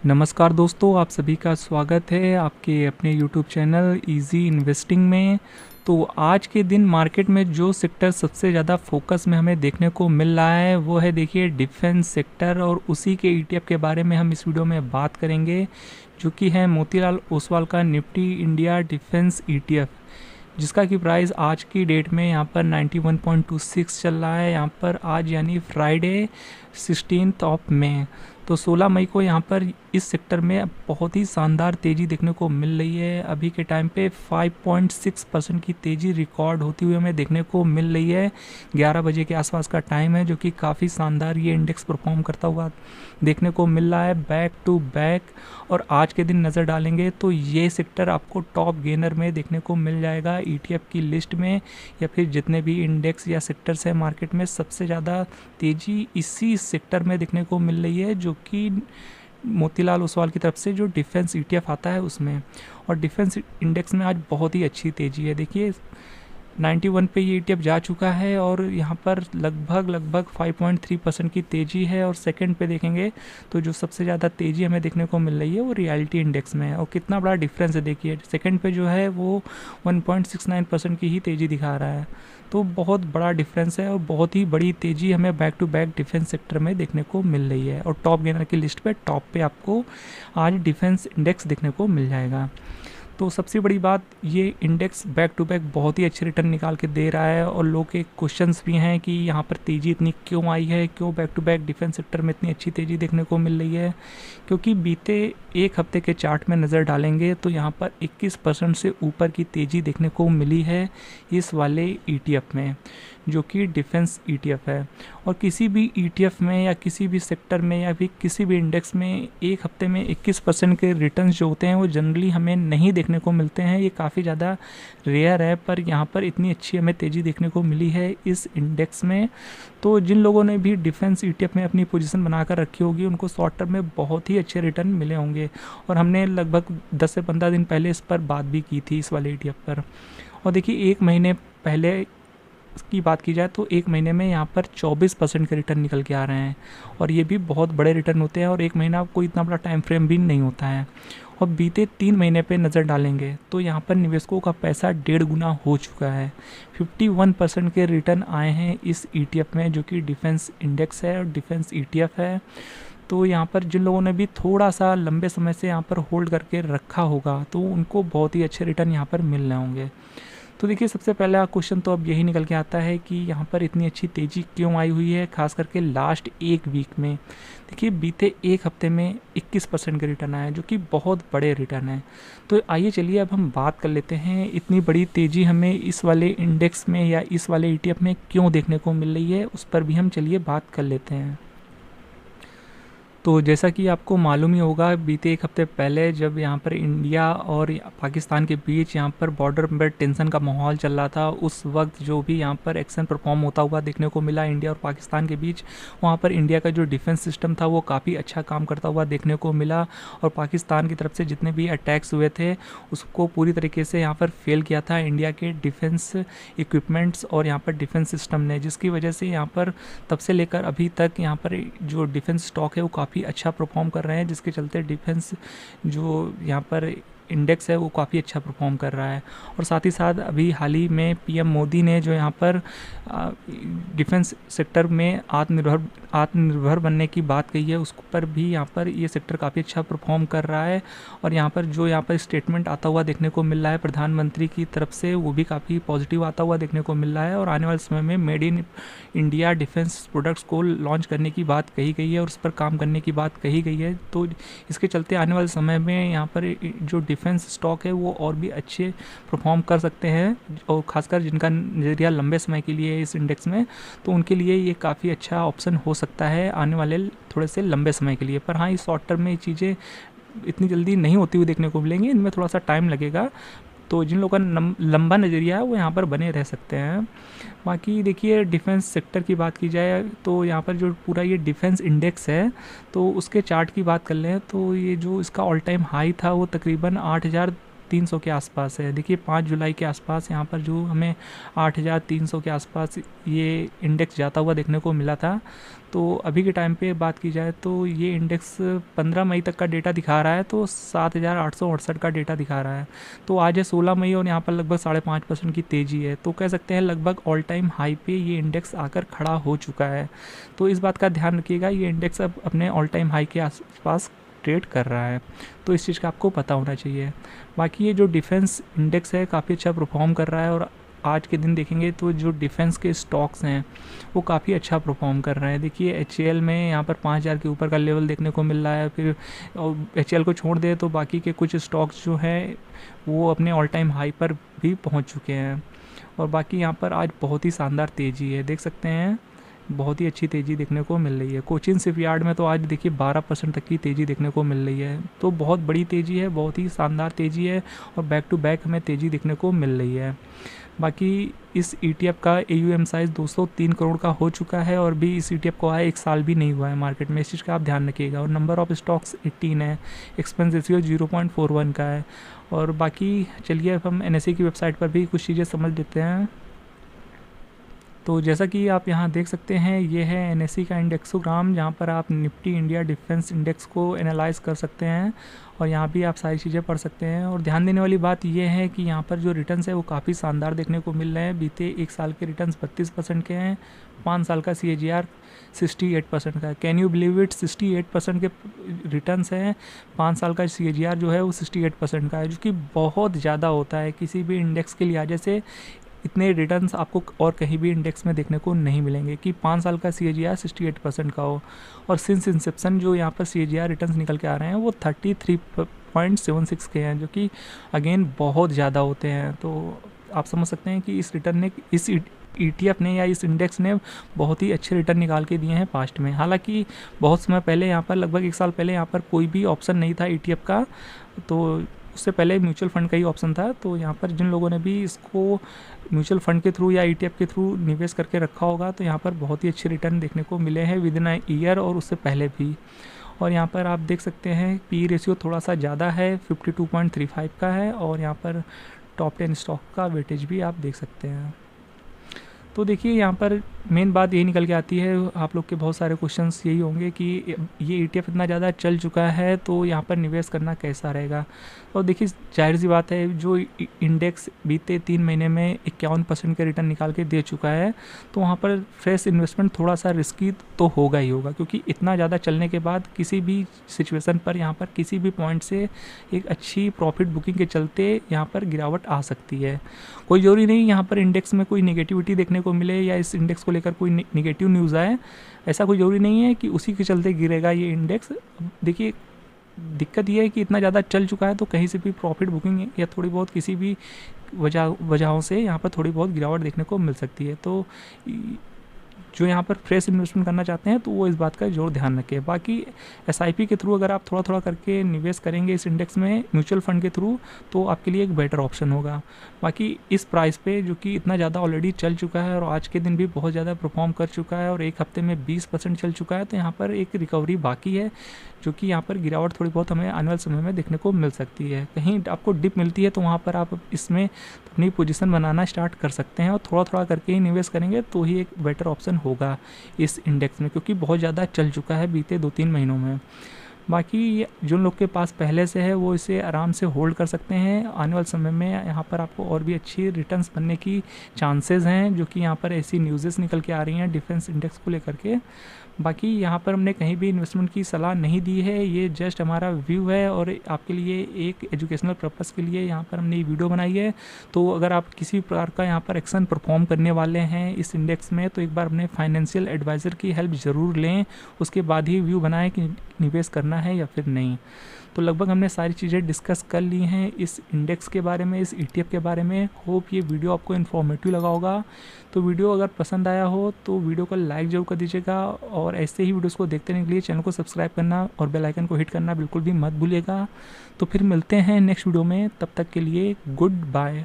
नमस्कार दोस्तों, आप सभी का स्वागत है आपके अपने यूट्यूब चैनल इजी इन्वेस्टिंग में। तो आज के दिन मार्केट में जो सेक्टर सबसे ज़्यादा फोकस में हमें देखने को मिल रहा है वो है देखिए डिफेंस सेक्टर, और उसी के ईटीएफ के बारे में हम इस वीडियो में बात करेंगे, जो कि है मोतीलाल ओसवाल का निफ्टी इंडिया डिफेंस ईटीएफ, जिसका की प्राइस आज की डेट में यहाँ पर 91.26 चल रहा है। यहाँ पर आज यानी फ्राइडे 16 मई, तो 16 मई को यहाँ पर इस सेक्टर में बहुत ही शानदार तेज़ी देखने को मिल रही है। अभी के टाइम पे 5.6% की तेज़ी रिकॉर्ड होती हुई हमें देखने को मिल रही है। 11 बजे के आसपास का टाइम है, जो कि काफ़ी शानदार ये इंडेक्स परफॉर्म करता हुआ देखने को मिल रहा है बैक टू बैक। और आज के दिन नज़र डालेंगे तो ये सेक्टर आपको टॉप गेनर में देखने को मिल जाएगा ईटीएफ की लिस्ट में, या फिर जितने भी इंडेक्स या सेक्टर्स हैं मार्केट में सबसे ज़्यादा तेज़ी इसी सेक्टर में देखने को मिल रही है, जो कि मोतीलाल ओसवाल की तरफ से जो डिफेंस ईटीएफ आता है उसमें। और डिफेंस इंडेक्स में आज बहुत ही अच्छी तेज़ी है। देखिए 91 पे ये ईटीएफ जा चुका है और यहाँ पर लगभग 5.3% की तेज़ी है। और सेकंड पे देखेंगे तो जो सबसे ज़्यादा तेज़ी हमें देखने को मिल रही है वो रियलिटी इंडेक्स में है। और कितना बड़ा डिफरेंस है, देखिए सेकंड पे जो है वो 1.69% की ही तेज़ी दिखा रहा है। तो बहुत बड़ा डिफरेंस है और बहुत ही बड़ी तेज़ी हमें back to back defence sector में देखने को मिल रही है। और टॉप गेनर की लिस्ट पे टॉप पे आपको आज डिफेंस इंडेक्स देखने को मिल जाएगा। तो सबसे बड़ी बात, ये इंडेक्स बैक टू बैक बहुत ही अच्छे रिटर्न निकाल के दे रहा है। और लोग के क्वेश्चंस भी हैं कि यहाँ पर तेज़ी इतनी क्यों आई है, क्यों back to back defence sector में इतनी अच्छी तेज़ी देखने को मिल रही है। क्योंकि बीते एक हफ्ते के चार्ट में नज़र डालेंगे तो यहाँ पर 21% से ऊपर की तेज़ी देखने को मिली है इस वाले ईटीएफ में, जो कि डिफेंस ईटीएफ है। और किसी भी ईटीएफ में या किसी भी सेक्टर में या फिर किसी भी इंडेक्स में एक हफ्ते में 21% के रिटर्न्स जो होते हैं वो जनरली हमें नहीं देखने को मिलते हैं। ये काफ़ी ज़्यादा रेयर है, पर यहाँ पर इतनी अच्छी हमें तेज़ी देखने को मिली है इस इंडेक्स में। तो जिन लोगों ने भी डिफेंस ईटीएफ में अपनी पोजीशन बनाकर रखी होगी उनको शॉर्ट टर्म में बहुत ही अच्छे रिटर्न मिले होंगे। और हमने लगभग 10 से 15 दिन पहले इस पर बात भी की थी, इस वाले ईटीएफ पर। और देखिए एक महीने पहले की बात की जाए तो एक महीने में यहाँ पर 24% के रिटर्न निकल के आ रहे हैं, और ये भी बहुत बड़े रिटर्न होते हैं। और एक महीना कोई इतना बड़ा टाइम फ्रेम भी नहीं होता है। और बीते 3 महीने पे नज़र डालेंगे तो यहाँ पर निवेशकों का पैसा 1.5 गुना हो चुका है। 51% के रिटर्न आए हैं इस ईटीएफ में, जो कि डिफेंस इंडेक्स है और डिफेंस ईटीएफ है। तो यहाँ पर जिन लोगों ने भी थोड़ा सा लंबे समय से यहाँ पर होल्ड करके रखा होगा तो उनको बहुत ही अच्छे रिटर्न यहाँ पर मिल रहे होंगे। तो देखिए सबसे पहला क्वेश्चन तो अब यही निकल के आता है कि यहाँ पर इतनी अच्छी तेज़ी क्यों आई हुई है, खास करके लास्ट एक वीक में। देखिए बीते एक हफ्ते में 21% के रिटर्न आए, जो कि बहुत बड़े रिटर्न हैं। तो आइए चलिए अब हम बात कर लेते हैं इतनी बड़ी तेज़ी हमें इस वाले इंडेक्स में या इस वाले ईटीएफ में क्यों देखने को मिल रही है, उस पर भी हम चलिए बात कर लेते हैं। तो जैसा कि आपको मालूम ही होगा, बीते एक हफ्ते पहले जब यहाँ पर इंडिया और पाकिस्तान के बीच यहाँ पर बॉर्डर पर टेंशन का माहौल चल रहा था, उस वक्त जो भी यहाँ पर एक्शन परफॉर्म होता हुआ देखने को मिला इंडिया और पाकिस्तान के बीच, वहाँ पर इंडिया का जो डिफेंस सिस्टम था वो काफ़ी अच्छा काम करता हुआ देखने को मिला। और पाकिस्तान की तरफ से जितने भी अटैक्स हुए थे उसको पूरी तरीके से यहाँ पर फेल किया था इंडिया के डिफेंस इक्विपमेंट्स और यहाँ पर डिफेंस सिस्टम ने, जिसकी वजह से यहाँ पर तब से लेकर अभी तक यहाँ पर जो डिफेंस स्टॉक है वो काफ़ी अच्छा परफॉर्म कर रहे हैं, जिसके चलते डिफेंस जो यहाँ पर इंडेक्स है वो काफ़ी अच्छा परफॉर्म कर रहा है। और साथ ही साथ अभी हाल ही में पीएम मोदी ने जो यहाँ पर डिफेंस सेक्टर में आत्मनिर्भर बनने की बात कही है, उस पर भी यहाँ पर ये सेक्टर काफ़ी अच्छा परफॉर्म कर रहा है। और यहाँ पर जो यहाँ पर स्टेटमेंट आता हुआ देखने को मिल रहा है प्रधानमंत्री की तरफ से, वो भी काफ़ी पॉजिटिव आता हुआ देखने को मिल रहा है। और आने वाले समय में made in India defence products को लॉन्च करने की बात कही गई है और उस पर काम करने की बात कही गई है। तो इसके चलते आने वाले समय में यहाँ पर जो डिफेंस स्टॉक है वो और भी अच्छे परफॉर्म कर सकते हैं, और ख़ासकर जिनका नज़रिया लंबे समय के लिए है इस इंडेक्स में, तो उनके लिए ये काफ़ी अच्छा ऑप्शन हो सकता है आने वाले थोड़े से लंबे समय के लिए। पर हाँ, इस शॉर्ट टर्म में ये चीज़ें इतनी जल्दी नहीं होती हुई देखने को मिलेंगी, इनमें थोड़ा सा टाइम लगेगा। तो जिन लोगों का लंबा नज़रिया है वो यहाँ पर बने रह सकते हैं। बाकी देखिए डिफेंस सेक्टर की बात की जाए तो यहाँ पर जो पूरा ये डिफेंस इंडेक्स है तो उसके चार्ट की बात कर लें तो ये जो इसका ऑल टाइम हाई था वो तकरीबन 8,300 के आसपास है। देखिए 5 जुलाई के आसपास यहाँ पर जो हमें 8,300 के आसपास ये इंडेक्स जाता हुआ देखने को मिला था। तो अभी के टाइम पे बात की जाए तो ये इंडेक्स 15 मई तक का डेटा दिखा रहा है, तो 7,868 का डेटा दिखा रहा है। तो आज है 16 मई और यहाँ पर लगभग 5.5% की तेज़ी है। तो कह सकते हैं लगभग ऑल टाइम हाई पे ये इंडेक्स आकर खड़ा हो चुका है। तो इस बात का ध्यान रखिएगा, ये इंडेक्स अब अपने ऑल टाइम हाई के आसपास ट्रेड कर रहा है, तो इस चीज़ का आपको पता होना चाहिए। बाकी ये जो डिफेंस इंडेक्स है काफ़ी अच्छा परफॉर्म कर रहा है, और आज के दिन देखेंगे तो जो डिफेंस के स्टॉक्स हैं वो काफ़ी अच्छा परफॉर्म कर रहे हैं। देखिए HAL में यहाँ पर 5,000 के ऊपर का लेवल देखने को मिल रहा है। फिर HAL को छोड़ दे तो बाकी के कुछ स्टॉक्स जो हैं वो अपने ऑल टाइम हाई पर भी पहुँच चुके हैं। और बाकी यहाँ पर आज बहुत ही शानदार तेज़ी है, देख सकते हैं बहुत ही अच्छी तेज़ी देखने को मिल रही है। कोचिन शिपयार्ड में तो आज देखिए 12% तक की तेज़ी देखने को मिल रही है। तो बहुत बड़ी तेज़ी है, बहुत ही शानदार तेज़ी है, और बैक टू बैक हमें तेज़ी देखने को मिल रही है। बाकी इस ETF का AUM साइज़ 203 करोड़ का हो चुका है, और भी इस ETF को आए 1 साल भी नहीं हुआ है मार्केट में, इस चीज़ का आप ध्यान रखिएगा। और नंबर ऑफ स्टॉक्स 18 है, एक्सपेंस रेशियो 0.41 का है। और बाकी चलिए अब हम NSE की वेबसाइट पर भी कुछ चीज़ें समझ लेते हैं। तो जैसा कि आप यहाँ देख सकते हैं, ये है NSE का इंडेक्सोग्राम, जहाँ पर आप निफ्टी इंडिया डिफेंस इंडेक्स को एनालाइज कर सकते हैं, और यहाँ भी आप सारी चीज़ें पढ़ सकते हैं। और ध्यान देने वाली बात यह है कि यहाँ पर जो रिटर्न्स है वो काफ़ी शानदार देखने को मिल रहे हैं। बीते 1 साल के रिटर्न्स 32% के हैं, 5 साल का CAGR 68% का है। कैन यू बिलीव इट, 68% के रिटर्न्स हैं, 5 साल का CAGR जो है वो 68% का है, जो कि बहुत ज़्यादा होता है किसी भी इंडेक्स के लिहाजे से। इतने रिटर्न्स आपको और कहीं भी इंडेक्स में देखने को नहीं मिलेंगे कि 5 साल का CAGR 68% का हो। और सिंस इंसेप्शन जो यहाँ पर CAGR रिटर्न्स निकल के आ रहे हैं वो 33.76 के हैं, जो कि अगेन बहुत ज़्यादा होते हैं। तो आप समझ सकते हैं कि इस रिटर्न ने, इस ETF ने या इस इंडेक्स ने बहुत ही अच्छे रिटर्न निकाल के दिए हैं पास्ट में। हालांकि बहुत समय पहले यहाँ पर, लगभग 1 साल पहले यहाँ पर कोई भी ऑप्शन नहीं था ETF का, तो उससे पहले म्यूचुअल फंड का ही ऑप्शन था। तो यहाँ पर जिन लोगों ने भी इसको म्यूचुअल फंड के थ्रू या ETF के थ्रू निवेश करके रखा होगा, तो यहाँ पर बहुत ही अच्छे रिटर्न देखने को मिले हैं विद इन ईयर और उससे पहले भी। और यहाँ पर आप देख सकते हैं PE रेशियो थोड़ा सा ज़्यादा है, 52.35 का है, और यहाँ पर टॉप 10 स्टॉक का वेटेज भी आप देख सकते हैं। तो देखिए यहाँ पर मेन बात यही निकल के आती है, आप लोग के बहुत सारे क्वेश्चंस यही होंगे कि ये ETF इतना ज़्यादा चल चुका है तो यहाँ पर निवेश करना कैसा रहेगा। और देखिए जाहिर सी बात है, जो इंडेक्स बीते 3 महीने में 51% के रिटर्न निकाल के दे चुका है, तो वहाँ पर फ्रेश इन्वेस्टमेंट थोड़ा सा रिस्की तो होगा ही होगा, क्योंकि इतना ज़्यादा चलने के बाद किसी भी सिचुएशन पर यहाँ पर किसी भी पॉइंट से एक अच्छी प्रॉफिट बुकिंग के चलते यहाँ पर गिरावट आ सकती है। कोई ज़रूरी नहीं यहाँ पर इंडेक्स में कोई नेगेटिविटी देखने को मिले या इस इंडेक्स को लेकर कोई नेगेटिव न्यूज़ आए, ऐसा कोई ज़रूरी नहीं है कि उसी के चलते गिरेगा ये इंडेक्स। देखिए दिक्कत ये है कि इतना ज़्यादा चल चुका है, तो कहीं से भी प्रॉफिट बुकिंग या थोड़ी बहुत किसी भी वजहों से यहाँ पर थोड़ी बहुत गिरावट देखने को मिल सकती है। तो जो यहाँ पर फ्रेश इन्वेस्टमेंट करना चाहते हैं तो वो इस बात का जोर ध्यान रखें। बाकी SIP के थ्रू अगर आप थोड़ा थोड़ा करके निवेश करेंगे इस इंडेक्स में म्यूचुअल फंड के थ्रू, तो आपके लिए एक बेटर ऑप्शन होगा। बाकी इस प्राइस पे जो कि इतना ज़्यादा ऑलरेडी चल चुका है और आज के दिन भी बहुत ज़्यादा परफॉर्म कर चुका है और एक हफ्ते में 20% चल चुका है, तो यहाँ पर एक रिकवरी बाकी है, जो कि यहाँ पर गिरावट थोड़ी बहुत हमें आने वाले समय में देखने को मिल सकती है। कहीं आपको डिप मिलती है तो वहाँ पर आप इसमें अपनी पोजीशन बनाना स्टार्ट कर सकते हैं और थोड़ा थोड़ा करके ही निवेश करेंगे तो ही एक बेटर ऑप्शन होगा इस इंडेक्स में, क्योंकि बहुत ज़्यादा चल चुका है बीते 2-3 महीनों में। बाकी जो लोग के पास पहले से है वो इसे आराम से होल्ड कर सकते हैं। आने वाले समय में यहाँ पर आपको और भी अच्छी रिटर्न्स बनने की चांसेस हैं, जो कि यहाँ पर ऐसी न्यूज़ेस निकल के आ रही हैं डिफेंस इंडेक्स को लेकर के। बाकी यहाँ पर हमने कहीं भी इन्वेस्टमेंट की सलाह नहीं दी है, ये जस्ट हमारा व्यू है और आपके लिए एक एजुकेशनल पर्पस के लिए यहाँ पर हमने ये वीडियो बनाई है। तो अगर आप किसी प्रकार का यहाँ पर एक्शन परफॉर्म करने वाले हैं इस इंडेक्स में, तो एक बार अपने फाइनेंशियल एडवाइज़र की हेल्प ज़रूर लें, उसके बाद ही व्यू बनाएं कि निवेश करना है या फिर नहीं। तो लगभग हमने सारी चीज़ें डिस्कस कर ली हैं इस इंडेक्स के बारे में, इस ETF के बारे में। होप ये वीडियो आपको इन्फॉर्मेटिव लगा होगा। तो वीडियो अगर पसंद आया हो तो वीडियो को लाइक ज़रूर कर दीजिएगा, और ऐसे ही वीडियोस को देखते रहने के लिए चैनल को सब्सक्राइब करना और बेल आइकन को हिट करना बिल्कुल भी मत भूलिएगा। तो फिर मिलते हैं नेक्स्ट वीडियो में, तब तक के लिए गुड बाय।